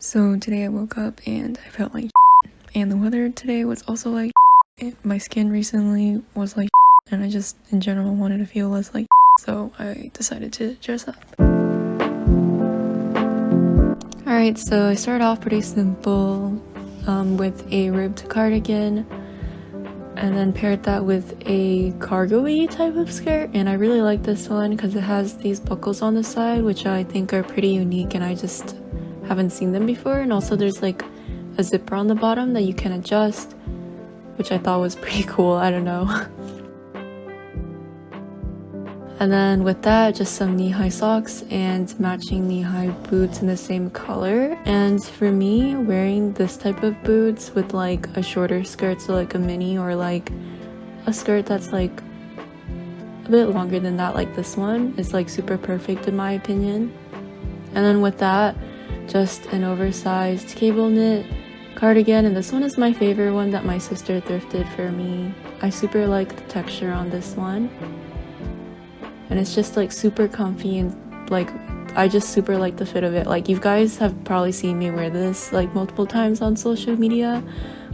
So today I woke up and I felt like and the weather today was also like and my skin recently was like and I just in general wanted to feel less like so I decided to dress up. Alright, so I started off pretty simple with a ribbed cardigan and then paired that with a cargo-y type of skirt, and I really like this one because it has these buckles on the side which I think are pretty unique and I just haven't seen them before, and also there's like a zipper on the bottom that you can adjust, which I thought was pretty cool. I don't know. And then with that, just some knee-high socks and matching knee-high boots in the same color. And for me, wearing this type of boots with like a shorter skirt, so like a mini or like a skirt that's like a bit longer than that, like this one, is like super perfect in my opinion. And then with that, just an oversized cable knit cardigan, and this one is my favorite one that my sister thrifted for me. I super like the texture on this one, and it's just like super comfy, and like I just super like the fit of it. Like you guys have probably seen me wear this like multiple times on social media,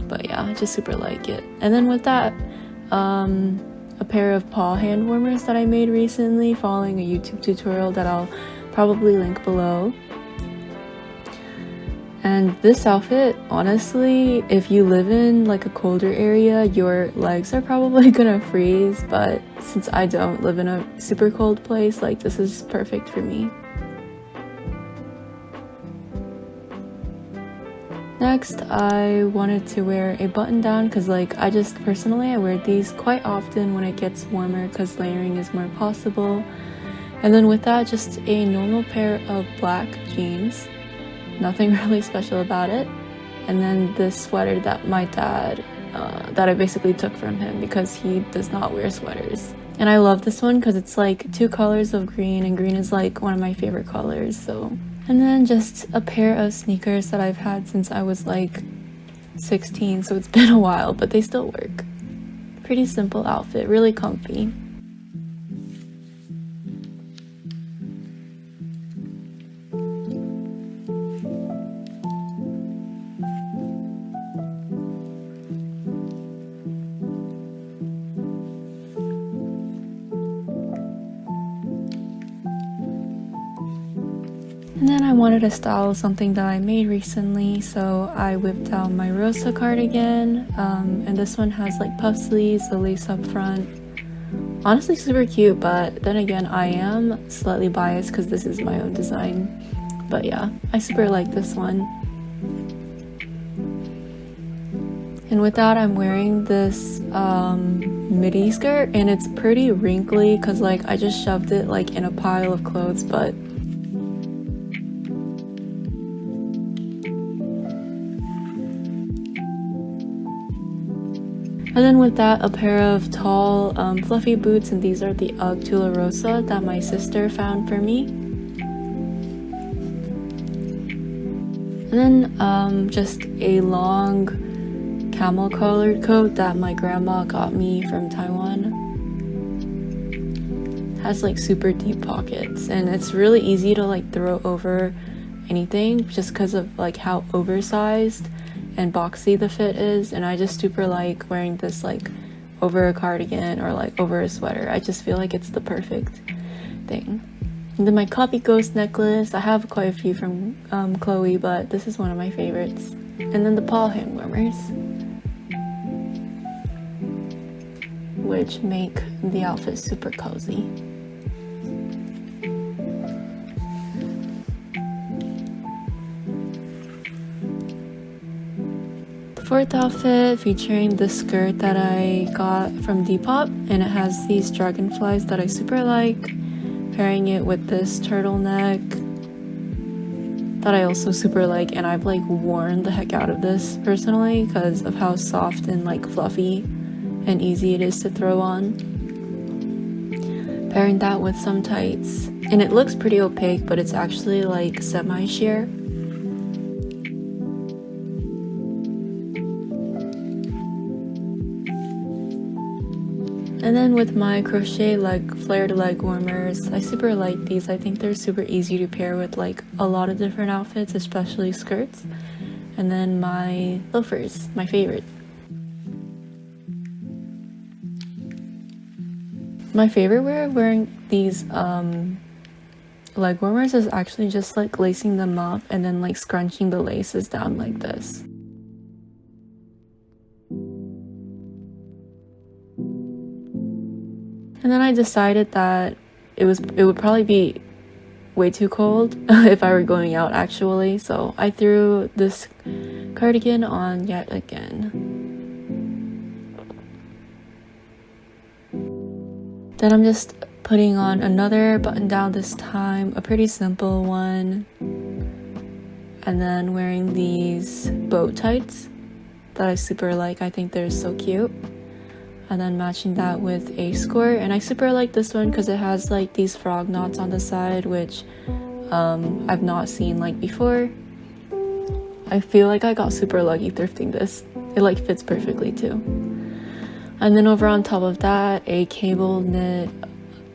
but yeah, I just super like it. And then with that, a pair of paw hand warmers that I made recently following a YouTube tutorial that I'll probably link below. And this outfit, honestly, if you live in like a colder area, your legs are probably gonna freeze, but since I don't live in a super cold place, like this is perfect for me. Next, I wanted to wear a button down because like I wear these quite often when it gets warmer because layering is more possible. And then with that, just a normal pair of black jeans. Nothing really special about it. And then this sweater that my dad, that I basically took from him because he does not wear sweaters. And I love this one because it's like two colors of green, and green is like one of my favorite colors, so. And then just a pair of sneakers that I've had since I was like 16, so it's been a while, but they still work. Pretty simple outfit, really comfy. And then I wanted to style something that I made recently, so I whipped out my Rosa cardigan, and this one has like puff sleeves, a lace up front. Honestly super cute, but then again I am slightly biased because this is my own design. But yeah, I super like this one. And with that, I'm wearing this midi skirt, and it's pretty wrinkly because like I just shoved it like in a pile of clothes, but and then with that, a pair of tall, fluffy boots, and these are the UGG Tula Rosa that my sister found for me. And then just a long camel colored coat that my grandma got me from Taiwan. It has like super deep pockets, and it's really easy to like throw over anything just because of like how oversized and boxy the fit is, and I just super like wearing this like over a cardigan or like over a sweater. I just feel like it's the perfect thing. And then my Copy Ghost necklace, I have quite a few from Chloe, but this is one of my favorites. And then the paw hand warmers, which make the outfit super cozy. Fourth outfit featuring the skirt that I got from Depop, and it has these dragonflies that I super like, pairing it with this turtleneck that I also super like, and I've like worn the heck out of this personally because of how soft and like fluffy and easy it is to throw on. Pairing that with some tights, and it looks pretty opaque, but it's actually like semi-sheer. And then with my crochet flared leg warmers, I super like these. I think they're super easy to pair with like a lot of different outfits, especially skirts. And then my loafers, my favorite. My favorite way of wearing these leg warmers is actually just like lacing them up and then like scrunching the laces down like this. And then I decided that it would probably be way too cold if I were going out actually, so I threw this cardigan on yet again. Then I'm just putting on another button down this time, a pretty simple one, and then wearing these bow tights that I super like. I think they're so cute. And then matching that with a skirt, and I super like this one because it has like these frog knots on the side, which I've not seen like before. I feel like I got super lucky thrifting this. It like fits perfectly too. And then over on top of that, a cable knit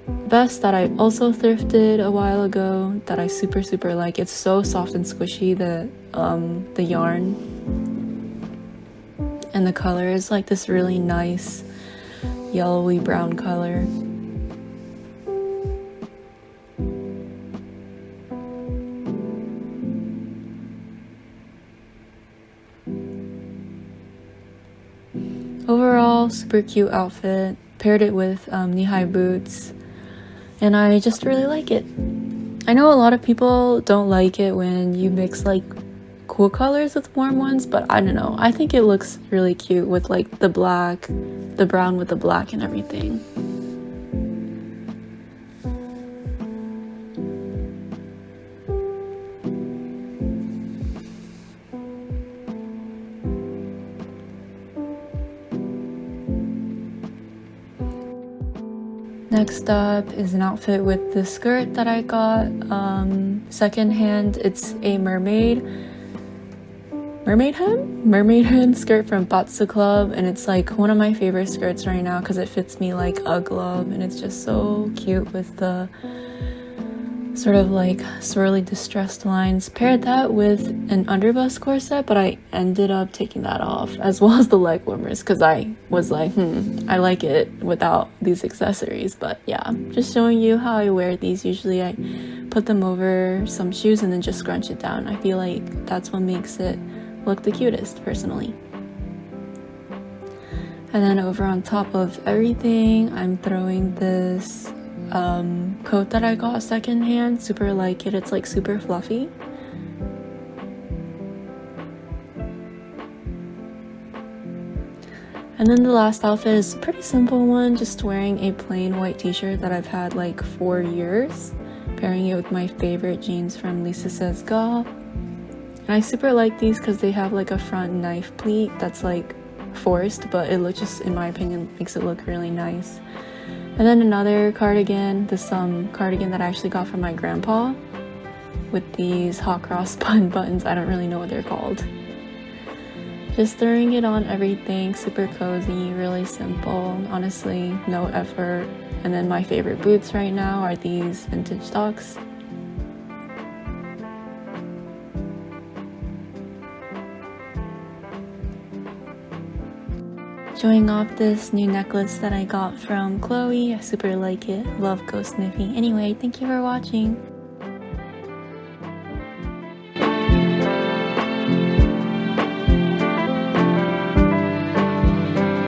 vest that I also thrifted a while ago that I super like. It's so soft and squishy, the yarn, and the color is like this really nice yellowy brown color. Overall, super cute outfit. Paired it with knee-high boots, and I just really like it. I know a lot of people don't like it when you mix like cool colors with warm ones, but I don't know. I think it looks really cute with like the black, the brown with the black and everything. Next up is an outfit with the skirt that I got secondhand. It's a mermaid hem skirt from Batsu Club, and it's like one of my favorite skirts right now because it fits me like a glove, and it's just so cute with the sort of like swirly distressed lines. Paired that with an underbust corset, but I ended up taking that off, as well as the leg warmers, because I was like, I like it without these accessories. But yeah, just showing you how I wear these. Usually I put them over some shoes and then just scrunch it down. I feel like that's what makes it look the cutest, personally. And then over on top of everything, I'm throwing this coat that I got secondhand. Super like it. It's like super fluffy. And then the last outfit is a pretty simple one, just wearing a plain white t-shirt that I've had like 4 years, pairing it with my favorite jeans from Lisa Says Ga. And I super like these because they have like a front knife pleat that's like forced, but it looks, just in my opinion, makes it look really nice. And then another cardigan, this cardigan that I actually got from my grandpa with these hot cross bun buttons. I don't really know what they're called. Just throwing it on everything, super cozy, really simple, honestly, no effort. And then my favorite boots right now are these vintage socks. Showing off this new necklace that I got from Chloe. I super like it. Love Ghost Niffy. Anyway, thank you for watching.